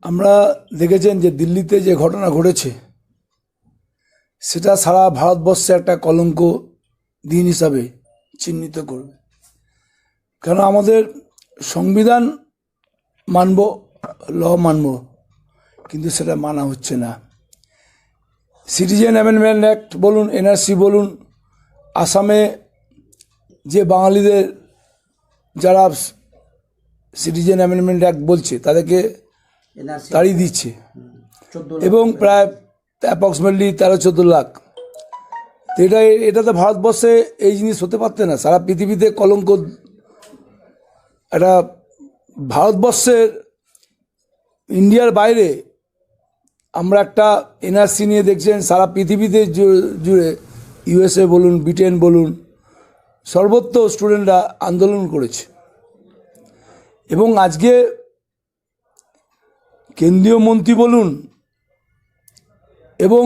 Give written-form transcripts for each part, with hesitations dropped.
আমরা দেখেছেন যে দিল্লিতে যে ঘটনা ঘটেছে সেটা সারা ভারতবর্ষে একটা কলঙ্ক দিন হিসাবে চিহ্নিত করবে। কেন আমাদের সংবিধান মানব, ল মানব, কিন্তু সেটা মানা হচ্ছে না। সিটিজেন অ্যামেন্ডমেন্ট অ্যাক্ট বলুন, এনআরসি বলুন, আসামে যে বাঙালিদের যারা সিটিজেন অ্যামেন্ডমেন্ট অ্যাক্ট বলছে তাদেরকে তাড়িয়ে দিচ্ছে, এবং প্রায় অ্যাপ্রক্সিমেটলি 13-14 লাখ। তো এটা তো ভারতবর্ষে এই জিনিস হতে পারত না। সারা পৃথিবীতে কলঙ্ক, একটা ভারতবর্ষের ইন্ডিয়ার বাইরে আমরা একটা এনআরসি নিয়ে দেখছেন সারা পৃথিবীতে জুড়ে, ইউএসএ বলুন, ব্রিটেন বলুন, সর্বত্র স্টুডেন্টরা আন্দোলন করেছে। এবং আজকে কেন্দ্রীয় মন্ত্রী বলুন এবং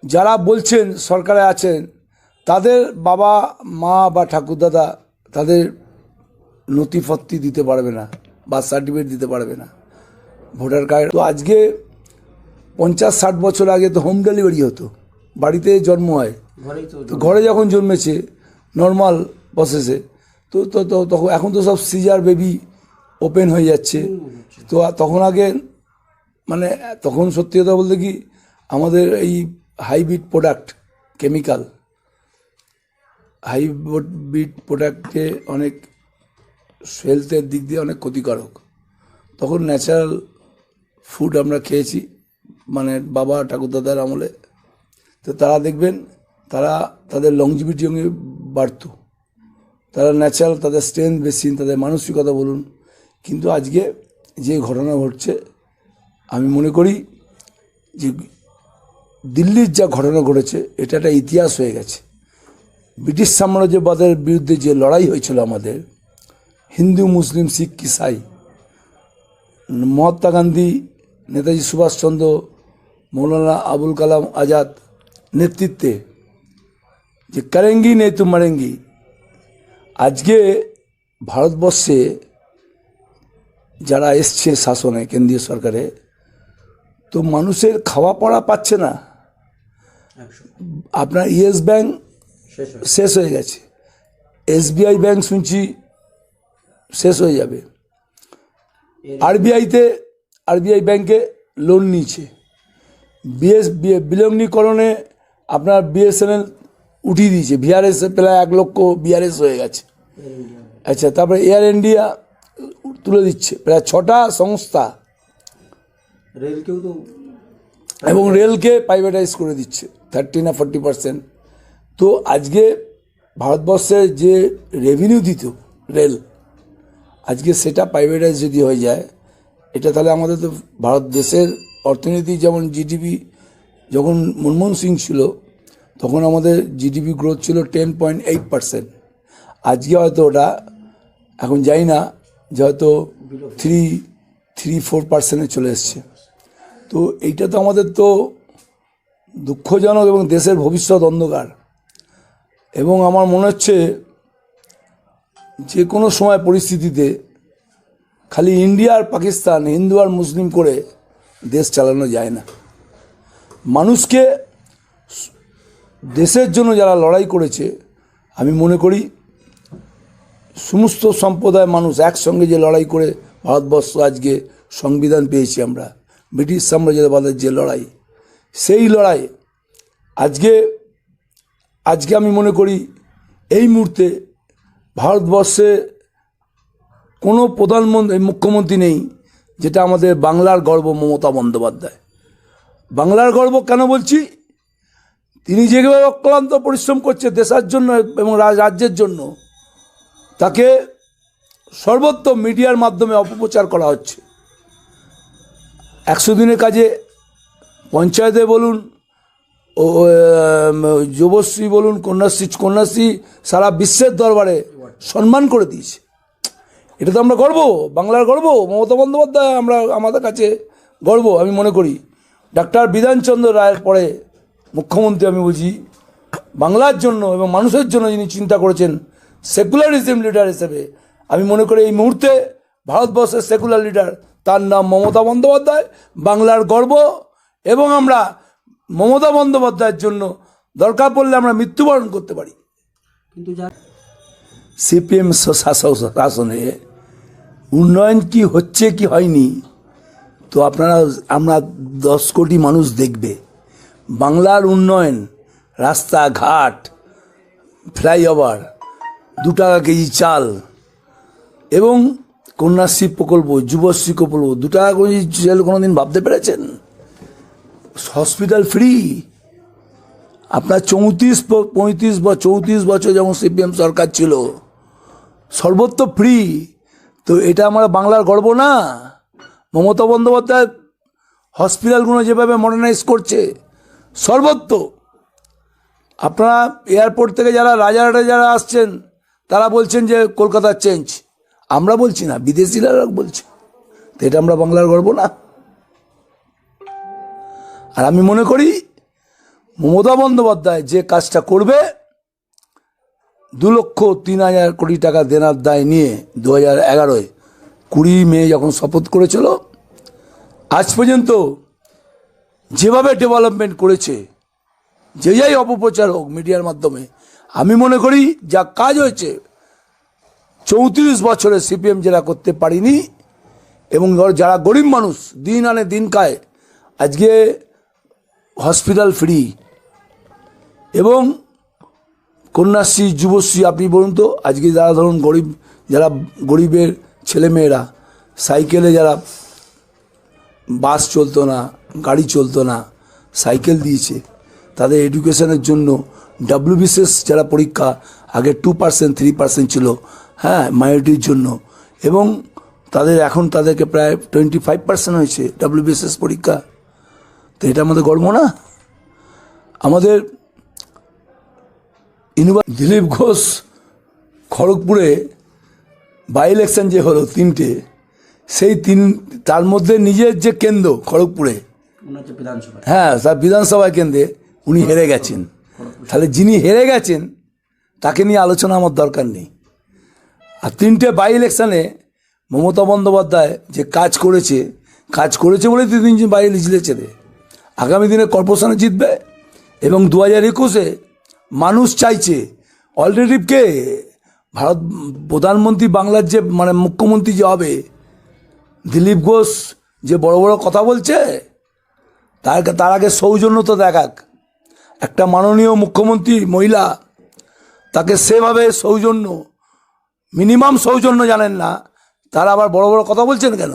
যারা বলছেন সরকারে আছেন, তাদের বাবা মা বা ঠাকুরদাদা তাদের নথিপত্র দিতে পারবে না, বার্থ সার্টিফিকেট দিতে পারবে না, ভোটার কার্ড। তো আজকে 50-60 বছর আগে তো হোম ডেলিভারি হতো, বাড়িতে জন্ম হয়, তো ঘরে যখন জন্মেছে নর্মাল প্রসেসে, তো তো তো তখন এখন তো সব সিজার বেবি ওপেন হয়ে যাচ্ছে। তো তখন আগে মানে তখন সত্যি কথা বলতে কি আমাদের এই হাইব্রিড প্রোডাক্ট, কেমিক্যাল হাইব্রিড প্রোডাক্টে অনেক হেলথের দিক দিয়ে অনেক ক্ষতিকারক। তখন ন্যাচারাল ফুড আমরা খেয়েছি, মানে বাবা ঠাকুরদাদার আমলে। তো তারা দেখবেন তারা তাদের লংজিভিটি বাড়ত, তারা ন্যাচারাল, তাদের স্ট্রেংথ বেশি, তাদের মানসিকতা বলুন। কিন্তু আজকে যে ঘটনা ঘটছে, আমি মনে করি যে দিল্লির যা ঘটনা ঘটেছে এটা একটা ইতিহাস হয়ে গেছে। ব্রিটিশ সাম্রাজ্যবাদের বিরুদ্ধে যে লড়াই হয়েছিল আমাদের, হিন্দু মুসলিম শিখ ইসাই, মহাত্মা গান্ধী, নেতাজি সুভাষচন্দ্র, মৌলানা আবুল কালাম আজাদ নেতৃত্বে, যে করেঙ্গি নেই তো মরেঙ্গি। আজকে ভারতবর্ষে যারা এসছে শাসনে, কেন্দ্রীয় সরকারে, তো মানুষের খাওয়া পড়া পাচ্ছে না। আপনার ইয়েস ব্যাংক শেষ হয়ে গেছে, এসবিআই ব্যাংক শুনছি শেষ হয়ে যাবে, আরবিআই ব্যাংকে লোন নিয়েছে, বিলগ্নীকরণে আপনার বিএসএনএল উঠিয়ে দিয়েছে, ভিআরএস প্রায় 1 লক্ষ বিআরএস হয়ে গেছে। আচ্ছা, তারপরে এয়ার ইন্ডিয়া তুলে দিচ্ছে, প্রায় 6টা সংস্থা, রেলকেও তো, এবং রেলকে প্রাইভেটাইজ করে দিচ্ছে 30 না 40%। তো আজকে ভারতবর্ষে যে রেভিনিউ দিত রেল, আজকে সেটা প্রাইভেটাইজ যদি হয়ে যায়, এটা তাহলে আমাদের তো ভারত দেশের অর্থনীতি, যেমন জিডিপি যখন মনমোহন সিং ছিল তখন আমাদের জিডিপি গ্রোথ ছিল 10.8%। আজকে হয়তো ওটা, এখন যাই না, যে হয়তো 3-4% চলে এসছে। তো এইটা তো আমাদের তো দুঃখজনক, এবং দেশের ভবিষ্যৎ অন্ধকার। এবং আমার মনে হচ্ছে যে কোনো সময় পরিস্থিতিতে খালি ইন্ডিয়া আর পাকিস্তান, হিন্দু আর মুসলিম করে দেশ চালানো যায় না। মানুষকে, দেশের জন্য যারা লড়াই করেছে, আমি মনে করি সমস্ত সম্প্রদায় মানুষ একসঙ্গে যে লড়াই করে ভারতবর্ষ আজকে সংবিধান পেয়েছি আমরা, ব্রিটিশ সাম্রাজ্যবাদের যে লড়াই, সেই লড়াই আজকে আমি মনে করি এই মুহূর্তে ভারতবর্ষে কোনো মুখ্যমন্ত্রী নেই যেটা আমাদের বাংলার গর্ব মমতা বন্দ্যোপাধ্যায়। বাংলার গর্ব কেন বলছি? তিনি যেভাবে অক্লান্ত পরিশ্রম করছে দেশের জন্য এবং রাজ্যের জন্য, তাকে সর্বত্র মিডিয়ার মাধ্যমে অপপ্রচার করা হচ্ছে। 100 দিনের কাজে পঞ্চায়েতে বলুন, ও যুবশ্রী বলুন, কন্যাশ্রী সারা বিশ্বের দরবারে সম্মান করে দিয়েছে। এটা তো আমরা গর্ব, বাংলার গর্ব, মমতা বন্দ্যোপাধ্যায় আমাদের কাছে গর্ব। আমি মনে করি ডাক্তার বিধানচন্দ্র রায়ের পরে মুখ্যমন্ত্রী আমি বুঝি বাংলার জন্য এবং মানুষের জন্য যিনি চিন্তা করেছেন, সেকুলারিজম লিডার হিসেবে, আমি মনে করি এই মুহূর্তে ভারতবর্ষের সেকুলার লিডার, তার নাম মমতা বন্দ্যোপাধ্যায়, বাংলার গর্ব। এবং আমরা মমতা বন্দ্যোপাধ্যায়ের জন্য দরকার পড়লে আমরা মৃত্যুবরণ করতে পারি। কিন্তু যা সিপিএম শাসনে উন্নয়ন কি হচ্ছে কি হয়নি তো আমরা 10 কোটি মানুষ দেখবে। বাংলার উন্নয়ন, রাস্তাঘাট, ফ্লাইওভার, 2 টাকা কেজি চাল এবং কন্যাশ্রী প্রকল্প, যুবশ্রী প্রকল্প, 2 টাকা কেজি চাল কোনোদিন ভাবতে পেরেছেন? Hospital free. আপনার 34 বছর যখন সিপিএম সরকার ছিল, সর্বত্র ফ্রি। তো এটা আমার বাংলার গর্ব না? মমতা বন্দ্যোপাধ্যায় হসপিটালগুলো যেভাবে মডার্নাইজ করছে সর্বত্র। আপনারা এয়ারপোর্ট থেকে যারা রাজারহাটে যারা আসছেন তারা বলছেন যে কলকাতার চেঞ্জ, আমরা বলছি না, বিদেশিরা বলছে। তো এটা আমরা বাংলার গর্ব না? আর আমি মনে করি মমতা বন্দ্যোপাধ্যায় যে কাজটা করবে, 2,03,000 কোটি টাকা দেনার দায় নিয়ে 2011 20 মে যখন শপথ করেছিল, আজ পর্যন্ত যেভাবে ডেভেলপমেন্ট করেছে, যে যাই অপপ্রচার হোক মিডিয়ার মাধ্যমে, আমি মনে করি যা কাজ হয়েছে 34 বছরে সিপিএম যারা করতে পারিনি। এবং যারা গরিব মানুষ দিন আনে দিন খায়, আজকে হসপিটাল ফ্রি এবং কন্যাশ্রী, যুবশ্রী। আপনি বলুন তো, আজকে যারা ধরুন যারা গরিবের ছেলেমেয়েরা সাইকেলে, যারা বাস চলতো না, গাড়ি চলতো না, সাইকেল দিয়েছে তাদের এডুকেশনের জন্য। WBCS যারা পরীক্ষা আগে 2% 3% ছিল, হ্যাঁ, মাইনরিটির জন্য, এবং এখন তাদেরকে প্রায় 25% হয়েছে WBCS পরীক্ষা। তো এটা আমাদের গর্ব না? আমাদের দিলীপ ঘোষ খড়গপুরে বাই ইলেকশন যে হলো 3টে, সেই তার মধ্যে নিজের যে কেন্দ্র খড়গপুরে, হ্যাঁ, তার বিধানসভায় কেন্দ্রে উনি হেরে গেছেন। তাহলে যিনি হেরে গেছেন তাকে নিয়ে আলোচনা আমার দরকার নেই। আর 3টে বাই ইলেকশনে মমতা বন্দ্যোপাধ্যায় যে কাজ করেছে বলেই 3 বাই জিতেছে। আগামী দিনে কর্পোরেশনে জিতবে। এবং 2021-এ মানুষ চাইছে অল্টারনেটিভকে। ভারত প্রধানমন্ত্রী, বাংলার যে মুখ্যমন্ত্রী যে হবে, দিলীপ ঘোষ যে বড় বড় কথা বলছে, তার আগে সৌজন্যতা দেখাক। একটা মাননীয় মুখ্যমন্ত্রী মহিলা, তাকে সেভাবে সৌজন্য, মিনিমাম সৌজন্য জানেন না, তারা আবার বড় বড় কথা বলছেন কেন?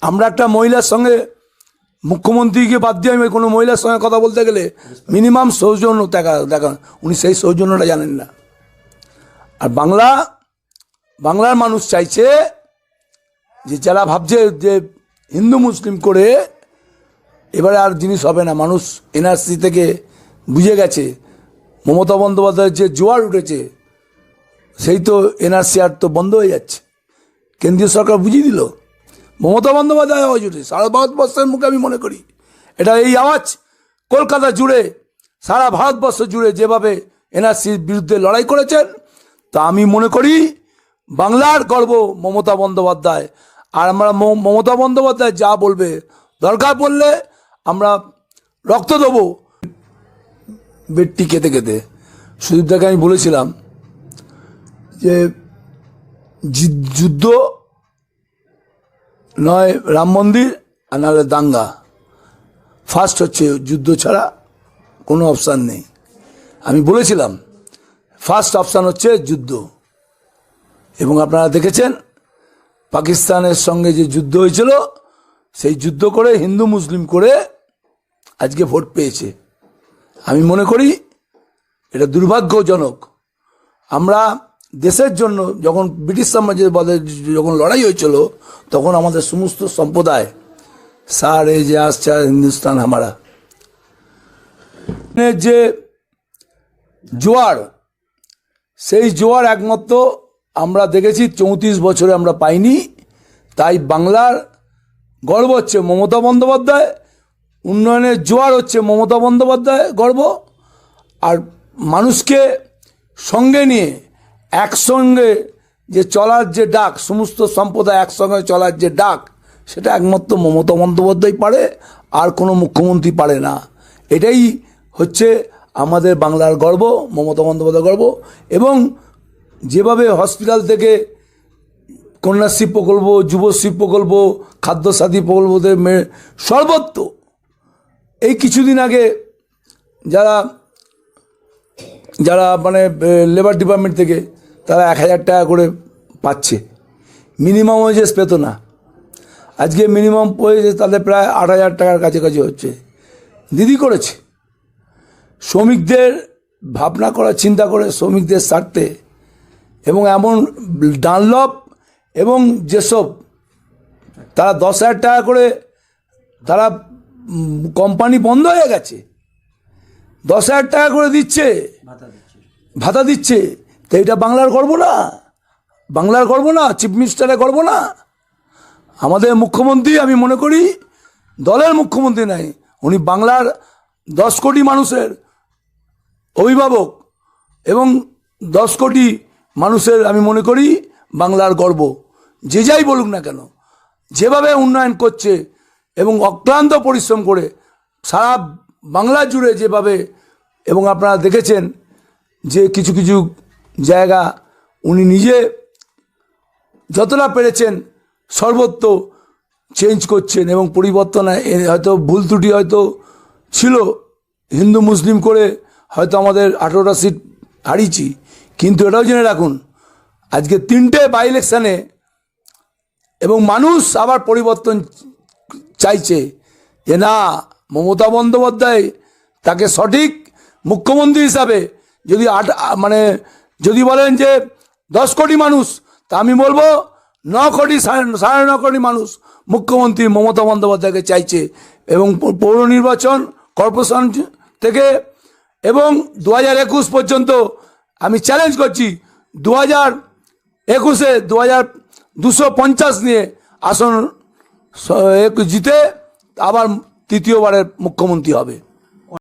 আমরা একটা মহিলার সঙ্গে, মুখ্যমন্ত্রীকে বাদ দিয়ে আমি কোনো মহিলার সঙ্গে কথা বলতে গেলে মিনিমাম সৌজন্য দেখা, উনি সেই সৌজন্যটা জানেন না। আর বাংলার মানুষ চাইছে যে, যারা ভাবছে যে হিন্দু মুসলিম করে এবারে আর জিনিস হবে না, মানুষ NRC থেকে বুঝে গেছে মমতা বন্দ্যোপাধ্যায়ের যে জোয়ার উঠেছে, সেই তো NRC আর তো বন্ধ হয়ে যাচ্ছে। কেন্দ্রীয় সরকার বুঝিয়ে দিল, মমতা বন্দ্যোপাধ্যায় আওয়াজ উঠে সারা ভারতবর্ষের মুখে। আমি মনে করি এটা, এই আওয়াজ কলকাতা জুড়ে, সারা ভারতবর্ষ জুড়ে যেভাবে NRCর বিরুদ্ধে লড়াই করেছেন, তা আমি মনে করি বাংলার গর্ব মমতা বন্দ্যোপাধ্যায়। আর আমরা মমতা বন্দ্যোপাধ্যায় যা বলবে, দরকার পড়লে আমরা রক্ত দেবো। বেডটি খেতে খেতে সুদীপদাকে আমি বলেছিলাম যে যুদ্ধ নয় রাম মন্দির, আর নাহলে দাঙ্গা। ফার্স্ট হচ্ছে যুদ্ধ, ছাড়া কোনো অপশান নেই। আমি বলেছিলাম ফার্স্ট অপশান হচ্ছে যুদ্ধ। এবং আপনারা দেখেছেন পাকিস্তানের সঙ্গে যে যুদ্ধ হয়েছিল, সেই যুদ্ধ করে হিন্দু মুসলিম করে আজকে ভোট পেয়েছে। আমি মনে করি এটা দুর্ভাগ্যজনক। আমরা দেশের জন্য যখন ব্রিটিশ সাম্রাজ্যের যখন লড়াই হয়েছিল, তখন আমাদের সমস্ত সম্প্রদায় সারে যে আসছে হিন্দুস্তান হামারা যে জোয়ার, সেই জোয়ার একমাত্র আমরা দেখেছি 34 বছরে আমরা পাইনি। তাই বাংলার গর্ব হচ্ছে মমতা বন্দ্যোপাধ্যায়, উন্নয়নের জোয়ার হচ্ছে মমতা বন্দ্যোপাধ্যায় গর্ব। আর মানুষকে সঙ্গে নিয়ে একসঙ্গে যে চলার যে ডাক, সমস্ত সম্প্রদায় একসঙ্গে চলার যে ডাক, সেটা একমাত্র মমতা বন্দ্যোপাধ্যায় পারে, আর কোনো মুখ্যমন্ত্রী পারে না। এটাই হচ্ছে আমাদের বাংলার গর্ব, মমতা বন্দ্যোপাধ্যায় গর্ব। এবং যেভাবে হসপিটাল থেকে কন্যাশ্রী প্রকল্প, যুবশ্রী প্রকল্প, খাদ্যসাথী প্রকল্পতে সর্বত্র, এই কিছুদিন আগে যারা যারা মানে লেবার ডিপার্টমেন্ট থেকে তারা 1,000 টাকা করে পাচ্ছে, মিনিমাম ওয়েজেস পেত না। আজকে মিনিমাম ওয়েজেস তাদের প্রায় 8,000 টাকার কাছাকাছি হচ্ছে। দিদি করেছে শ্রমিকদের ভাবনা করা, চিন্তা করে শ্রমিকদের স্বার্থে। এবং এমন ডানলপ এবং যেসব তারা 10,000 টাকা করে, তারা কোম্পানি বন্ধ হয়ে গেছে, 10,000 টাকা করে দিচ্ছে, ভাতা দিচ্ছে। তো এটা বাংলার গর্ব না? বাংলার গর্ব না? চিফ মিনিস্টারের গর্ব না? আমাদের মুখ্যমন্ত্রী, আমি মনে করি দলের মুখ্যমন্ত্রী নাই, উনি বাংলার 10 কোটি মানুষের অভিভাবক, এবং 10 কোটি মানুষের আমি মনে করি বাংলার গর্ব। যে যাই বলুক না কেন, যেভাবে উন্নয়ন করছে এবং অক্লান্ত পরিশ্রম করে সারা বাংলা জুড়ে যেভাবে, এবং আপনারা দেখেছেন যে কিছু কিছু জায়গা উনি নিজে যতটা পেরেছেন সর্বত্র চেঞ্জ করছেন এবং পরিবর্তন। হয়তো ভুল ত্রুটি হয়তো ছিল, হিন্দু মুসলিম করে হয়তো আমাদের 18টা সিট হারিয়েছি, কিন্তু এটাও জেনে রাখুন আজকে 3টে বাই ইলেকশানে, এবং মানুষ আবার পরিবর্তন চাইছে যে না, মমতা বন্দ্যোপাধ্যায় তাকে সঠিক মুখ্যমন্ত্রী হিসাবে, যদি যদি বলেন যে 10 কোটি মানুষ, তা আমি বলবো 9 কোটি, 9.5 কোটি মানুষ মুখ্যমন্ত্রী মমতা বন্দ্যোপাধ্যায়কে চাইছে। এবং পৌর নির্বাচন, কর্পোরেশন থেকে এবং 2021 পর্যন্ত আমি চ্যালেঞ্জ করছি, 2021-এ 250 নিয়ে আসন জিতে আবার তৃতীয়বারের মুখ্যমন্ত্রী হবে।